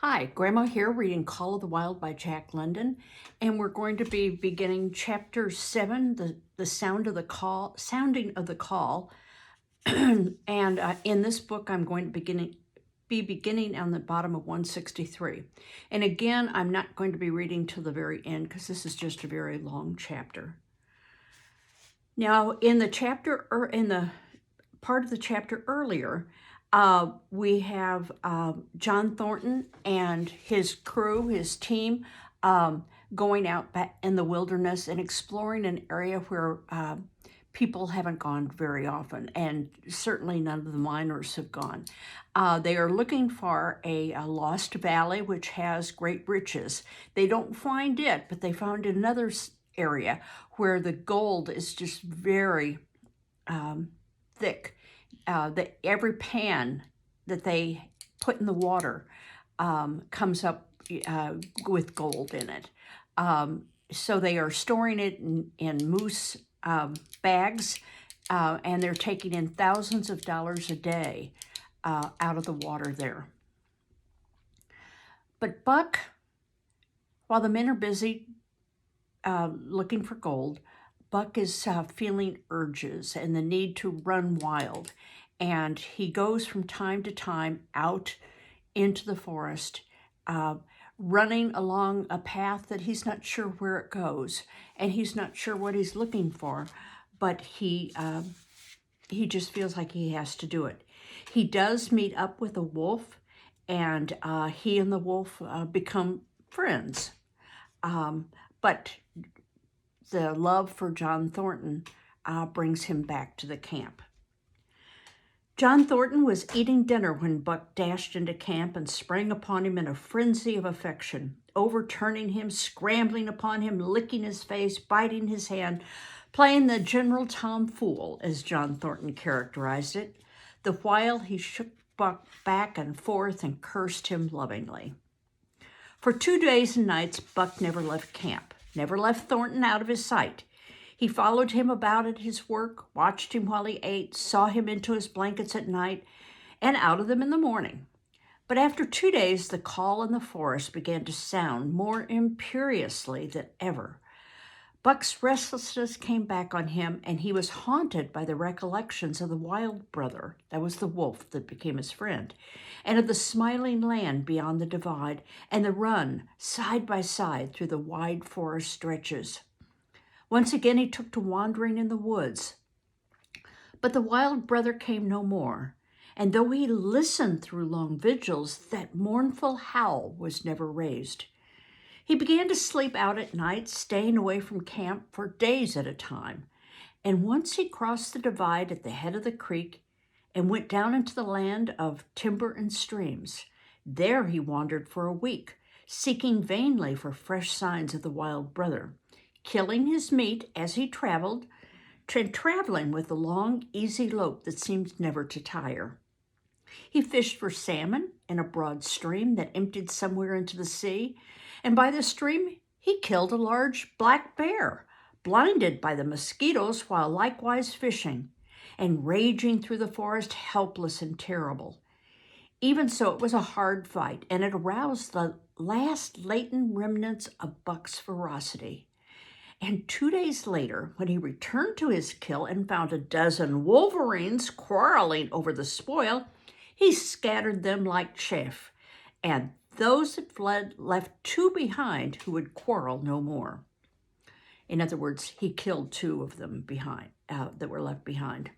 Hi, Grandma here reading Call of the Wild by Jack London, and we're going to be beginning chapter 7, the sounding of the call. and in this book, I'm going to be beginning on the bottom of 163. And again, I'm not going to be reading till the very end because this is just a very long chapter. Now, in the chapter or in the part of the chapter earlier, we have John Thornton and his crew, his team, going out back in the wilderness and exploring an area where people haven't gone very often, and certainly none of the miners have gone. They are looking for a lost valley which has great riches. They don't find it, but they found another area where the gold is just very thick. That every pan that they put in the water comes up with gold in it. So they are storing it in moose bags, and they're taking in thousands of dollars a day out of the water there. But Buck, while the men are busy looking for gold, Buck is feeling urges and the need to run wild. And he goes from time to time out into the forest, running along a path that he's not sure where it goes, and he's not sure what he's looking for, but he just feels like he has to do it. He does meet up with a wolf, and he and the wolf become friends. But the love for John Thornton brings him back to the camp. John Thornton was eating dinner when Buck dashed into camp and sprang upon him in a frenzy of affection, overturning him, scrambling upon him, licking his face, biting his hand, playing the general tomfool, as John Thornton characterized it, the while he shook Buck back and forth and cursed him lovingly. For 2 days and nights, Buck never left camp, never left Thornton out of his sight. He followed him about at his work, watched him while he ate, saw him into his blankets at night, and out of them in the morning. But after 2 days, the call in the forest began to sound more imperiously than ever. Buck's restlessness came back on him, and he was haunted by the recollections of the wild brother, that was the wolf that became his friend, and of the smiling land beyond the divide, and the run side by side through the wide forest stretches. Once again he took to wandering in the woods. But the wild brother came no more, and though he listened through long vigils, that mournful howl was never raised. He began to sleep out at night, staying away from camp for days at a time, and once he crossed the divide at the head of the creek and went down into the land of timber and streams. There he wandered for a week, seeking vainly for fresh signs of the wild brother, killing his meat as he traveled, traveling with a long, easy lope that seemed never to tire. He fished for salmon in a broad stream that emptied somewhere into the sea, and by the stream he killed a large black bear, blinded by the mosquitoes while likewise fishing, and raging through the forest helpless and terrible. Even so, it was a hard fight, and it aroused the last latent remnants of Buck's ferocity. And 2 days later, when he returned to his kill and found a dozen wolverines quarreling over the spoil, he scattered them like chaff, and those that fled left 2 behind who would quarrel no more. In other words, he killed 2 of them behind that were left behind.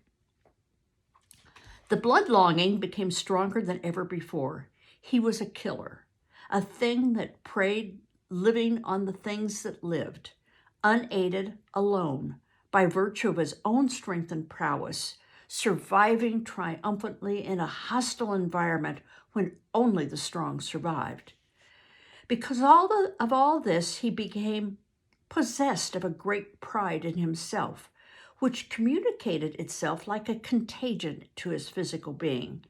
The blood longing became stronger than ever before. He was a killer, a thing that preyed, living on the things that lived, unaided, alone, by virtue of his own strength and prowess, surviving triumphantly in a hostile environment when only the strong survived. Because of all this, he became possessed of a great pride in himself, which communicated itself like a contagion to his physical being.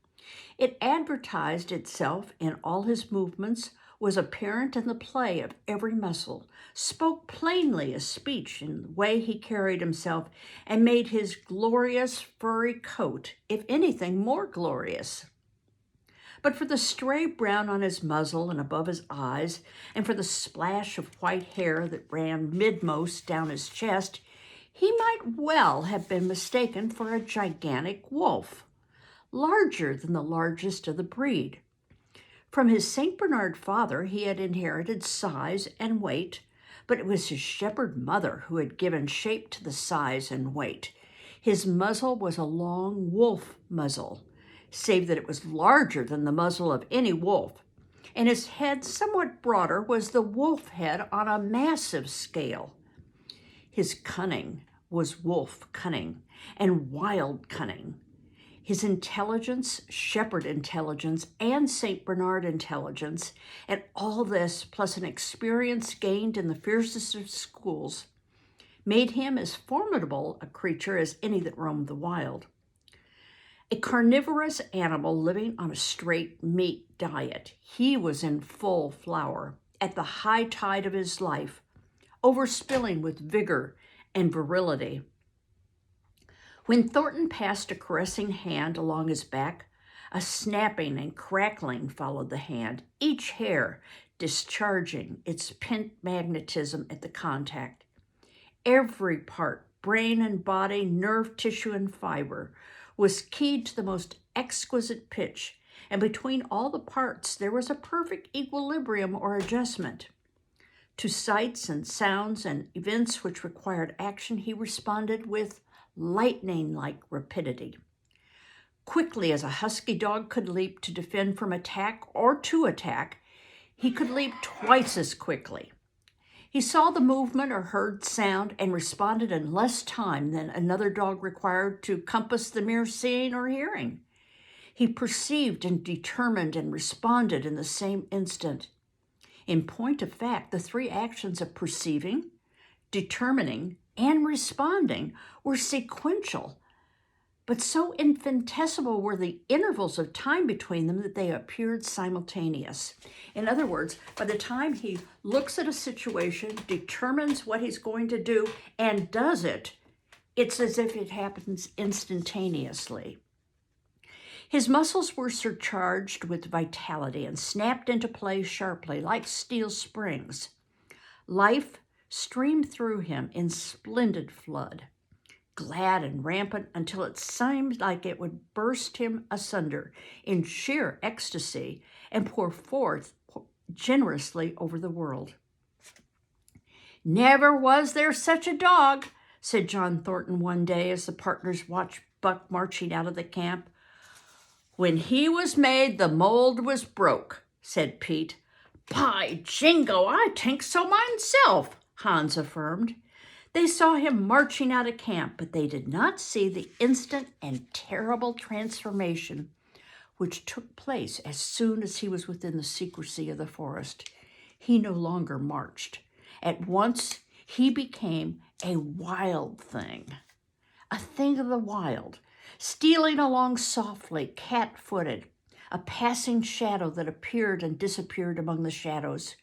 It advertised itself in all his movements, was apparent in the play of every muscle, spoke plainly as speech in the way he carried himself, and made his glorious furry coat, if anything, more glorious. But for the stray brown on his muzzle and above his eyes, and for the splash of white hair that ran midmost down his chest, he might well have been mistaken for a gigantic wolf, larger than the largest of the breed. From his St. Bernard father, he had inherited size and weight, but it was his shepherd mother who had given shape to the size and weight. His muzzle was a long wolf muzzle, save that it was larger than the muzzle of any wolf, and his head, somewhat broader, was the wolf head on a massive scale. His cunning was wolf cunning and wild cunning. His intelligence, shepherd intelligence, and St. Bernard intelligence, and all this plus an experience gained in the fiercest of schools, made him as formidable a creature as any that roamed the wild. A carnivorous animal living on a straight meat diet, he was in full flower, at the high tide of his life, overspilling with vigor and virility. When Thornton passed a caressing hand along his back, a snapping and crackling followed the hand, each hair discharging its pent magnetism at the contact. Every part, brain and body, nerve tissue and fiber, was keyed to the most exquisite pitch, and between all the parts there was a perfect equilibrium or adjustment. To sights and sounds and events which required action, he responded with lightning-like rapidity. Quickly as a husky dog could leap to defend from attack or to attack, he could leap twice as quickly. He saw the movement or heard sound and responded in less time than another dog required to compass the mere seeing or hearing. He perceived and determined and responded in the same instant. In point of fact, the three actions of perceiving, determining, and responding were sequential, but so infinitesimal were the intervals of time between them that they appeared simultaneous. In other words, by the time he looks at a situation, determines what he's going to do, and does it, it's as if it happens instantaneously. His muscles were surcharged with vitality and snapped into play sharply like steel springs. Life streamed through him in splendid flood, glad and rampant until it seemed like it would burst him asunder in sheer ecstasy and pour forth generously over the world. "Never was there such a dog," said John Thornton one day as the partners watched Buck marching out of the camp. "When he was made, the mold was broke," said Pete. "By jingo, I think so myself," Hans affirmed. They saw him marching out of camp, but they did not see the instant and terrible transformation which took place as soon as he was within the secrecy of the forest. He no longer marched. At once, he became a wild thing, a thing of the wild, stealing along softly, cat-footed, a passing shadow that appeared and disappeared among the shadows.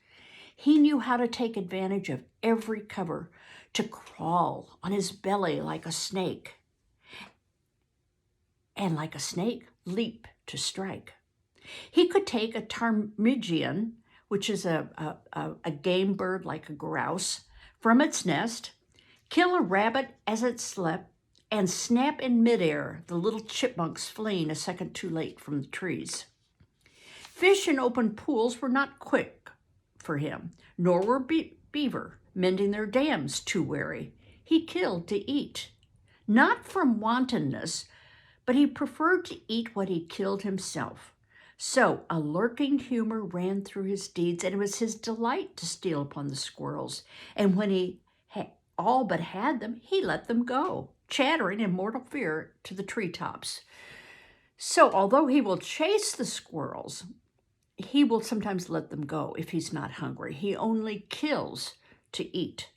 He knew how to take advantage of every cover, to crawl on his belly like a snake, and like a snake, leap to strike. He could take a ptarmigan, which is a game bird like a grouse, from its nest, kill a rabbit as it slept, and snap in midair the little chipmunks fleeing a second too late from the trees. Fish in open pools were not quick for him, nor were beaver, mending their dams, too wary. He killed to eat, not from wantonness, but he preferred to eat what he killed himself. So a lurking humor ran through his deeds, and it was his delight to steal upon the squirrels. And when he all but had them, he let them go, chattering in mortal fear to the treetops. So although he will chase the squirrels, he will sometimes let them go if he's not hungry. He only kills to eat.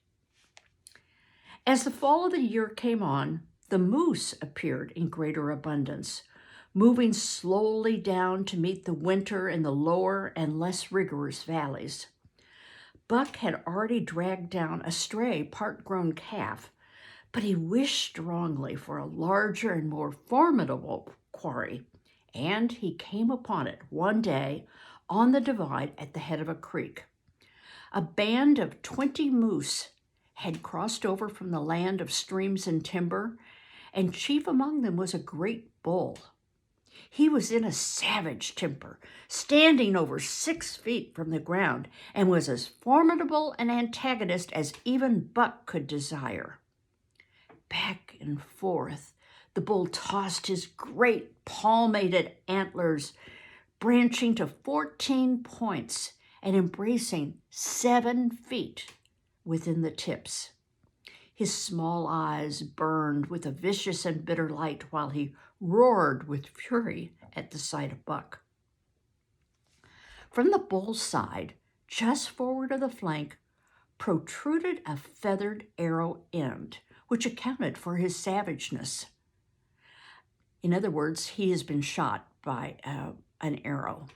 As the fall of the year came on, the moose appeared in greater abundance, moving slowly down to meet the winter in the lower and less rigorous valleys. Buck had already dragged down a stray part-grown calf, but he wished strongly for a larger and more formidable quarry, and he came upon it one day on the divide at the head of a creek. A band of 20 moose had crossed over from the land of streams and timber, and chief among them was a great bull. He was in a savage temper, standing over 6 feet from the ground, and was as formidable an antagonist as even Buck could desire. Back and forth, the bull tossed his great palmated antlers, branching to 14 points and embracing 7 feet within the tips. His small eyes burned with a vicious and bitter light while he roared with fury at the sight of Buck. From the bull's side, just forward of the flank, protruded a feathered arrow end, which accounted for his savageness. In other words, he has been shot by an arrow,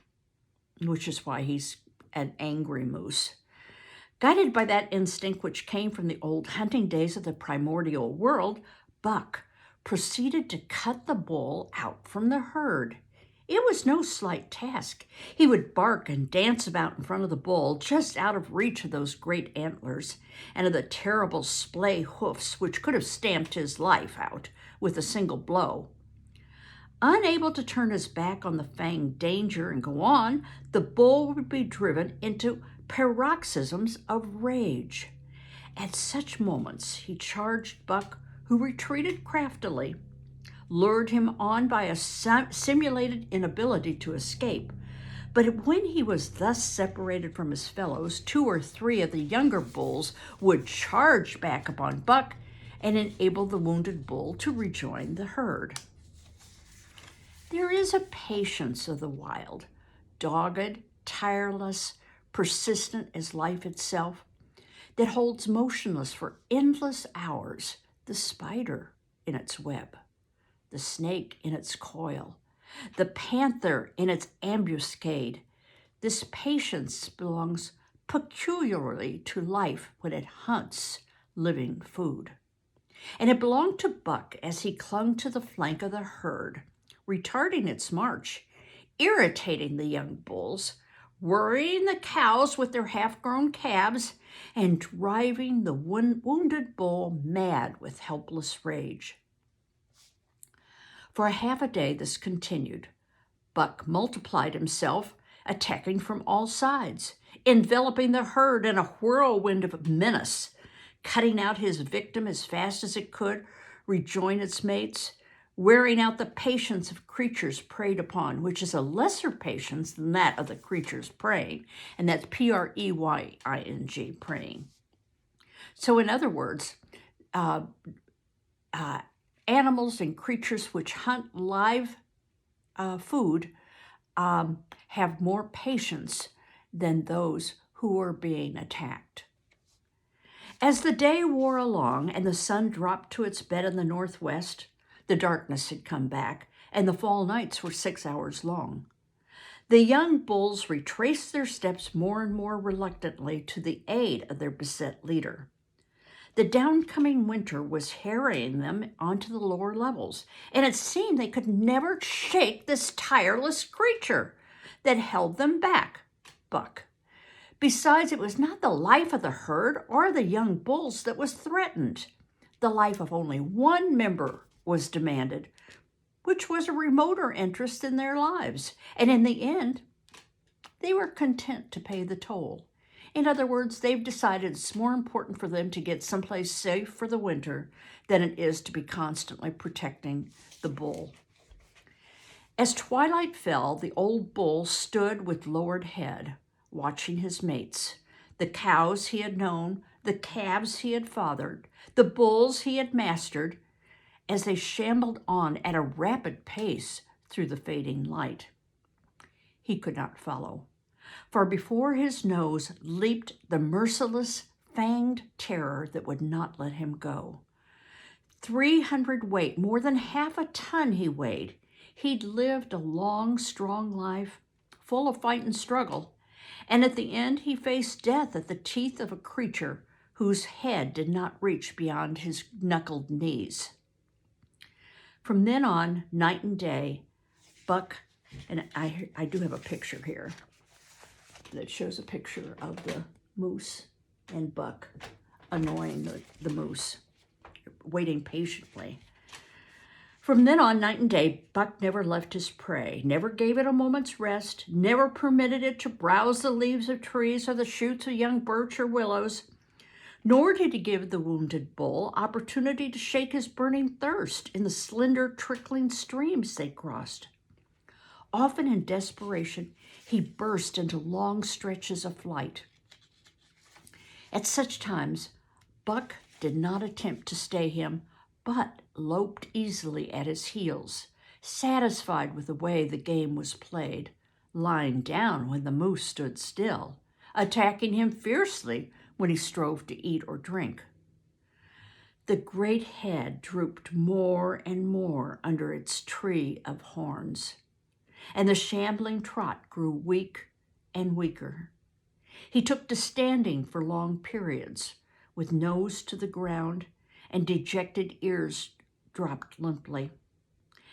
which is why he's an angry moose. Guided by that instinct which came from the old hunting days of the primordial world, Buck proceeded to cut the bull out from the herd. It was no slight task. He would bark and dance about in front of the bull, just out of reach of those great antlers and of the terrible splay hoofs which could have stamped his life out with a single blow. Unable to turn his back on the fanged danger and go on, the bull would be driven into paroxysms of rage. At such moments, he charged Buck, who retreated craftily, lured him on by a simulated inability to escape. But when he was thus separated from his fellows, 2 or 3 of the younger bulls would charge back upon Buck and enable the wounded bull to rejoin the herd. There is a patience of the wild, dogged, tireless, persistent as life itself, that holds motionless for endless hours the spider in its web, the snake in its coil, the panther in its ambuscade. This patience belongs peculiarly to life when it hunts living food. And it belonged to Buck as he clung to the flank of the herd, retarding its march, irritating the young bulls, worrying the cows with their half-grown calves, and driving the wounded bull mad with helpless rage. For a half a day this continued. Buck multiplied himself, attacking from all sides, enveloping the herd in a whirlwind of menace, cutting out his victim as fast as it could rejoin its mates, wearing out the patience of creatures preyed upon, which is a lesser patience than that of the creatures preying, and that's preying, preying. So in other words, animals and creatures which hunt live food have more patience than those who are being attacked. As the day wore along and the sun dropped to its bed in the northwest, the darkness had come back, and the fall nights were 6 hours long. The young bulls retraced their steps more and more reluctantly to the aid of their beset leader. The downcoming winter was harrying them onto the lower levels, and it seemed they could never shake this tireless creature that held them back, Buck. Besides, it was not the life of the herd or the young bulls that was threatened. The life of only one member was demanded, which was a remoter interest in their lives. And in the end, they were content to pay the toll. In other words, they've decided it's more important for them to get someplace safe for the winter than it is to be constantly protecting the bull. As twilight fell, the old bull stood with lowered head, watching his mates, the cows he had known, the calves he had fathered, the bulls he had mastered, as they shambled on at a rapid pace through the fading light. He could not follow, for before his nose leaped the merciless, fanged terror that would not let him go. 300 weight, more than half a ton he weighed. He'd lived a long, strong life, full of fight and struggle, and at the end he faced death at the teeth of a creature whose head did not reach beyond his knuckled knees. From then on, night and day, Buck And I do have a picture here that shows a picture of the moose and Buck annoying the moose, waiting patiently. From then on, night and day, Buck never left his prey, never gave it a moment's rest, never permitted it to browse the leaves of trees or the shoots of young birch or willows, nor did he give the wounded bull opportunity to shake his burning thirst in the slender, trickling streams they crossed. Often in desperation, he burst into long stretches of flight. At such times, Buck did not attempt to stay him, but loped easily at his heels, satisfied with the way the game was played, lying down when the moose stood still, attacking him fiercely when he strove to eat or drink. The great head drooped more and more under its tree of horns, and the shambling trot grew weak and weaker. He took to standing for long periods, with nose to the ground and dejected ears dropped limply.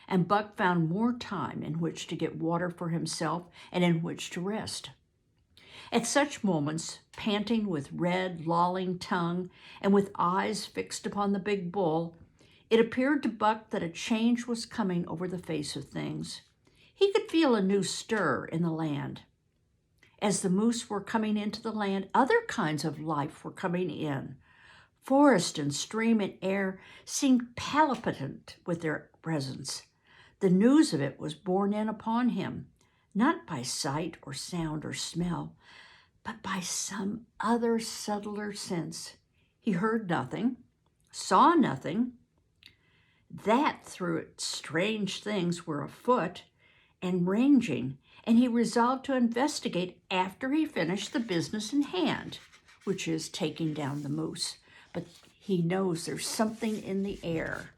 And Buck found more time in which to get water for himself and in which to rest. At such moments, panting with red, lolling tongue and with eyes fixed upon the big bull, it appeared to Buck that a change was coming over the face of things. He could feel a new stir in the land. As the moose were coming into the land, other kinds of life were coming in. Forest and stream and air seemed palpitant with their presence. The news of it was borne in upon him, not by sight or sound or smell, but by some other subtler sense. He heard nothing, saw nothing, that through it strange things were afoot and ranging, and he resolved to investigate after he finished the business in hand, which is taking down the moose. But he knows there's something in the air.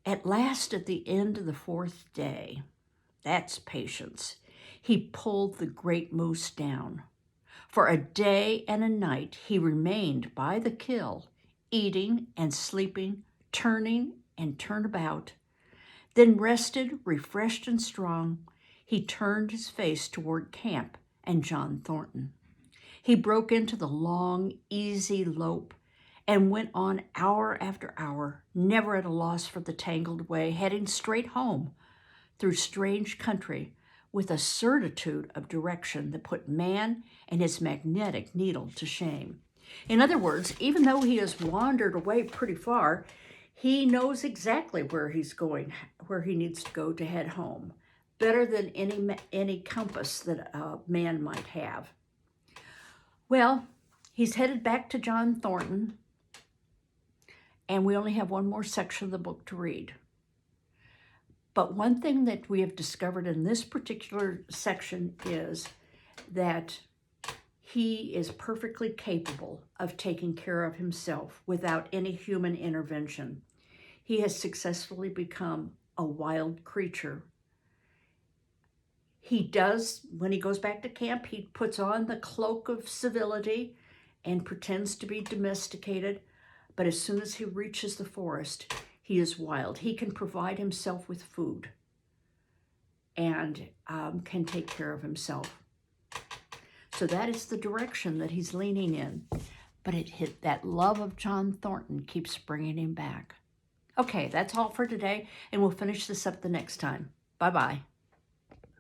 At last, at the end of the 4th day, that's patience, he pulled the great moose down. For a day and a night he remained by the kill, eating and sleeping, turning and turnabout. Then rested, refreshed and strong, he turned his face toward camp and John Thornton. He broke into the long, easy lope and went on hour after hour, never at a loss for the tangled way, heading straight home through strange country with a certitude of direction that put man and his magnetic needle to shame. In other words, even though he has wandered away pretty far, he knows exactly where he's going, where he needs to go to head home, better than any compass that a man might have. Well, he's headed back to John Thornton, and we only have one more section of the book to read. But one thing that we have discovered in this particular section is that he is perfectly capable of taking care of himself without any human intervention. He has successfully become a wild creature. He does, when he goes back to camp, he puts on the cloak of civility and pretends to be domesticated. But as soon as he reaches the forest, he is wild. He can provide himself with food and can take care of himself. So that is the direction that he's leaning in. But that love of John Thornton keeps bringing him back. Okay, that's all for today, and we'll finish this up the next time. Bye-bye.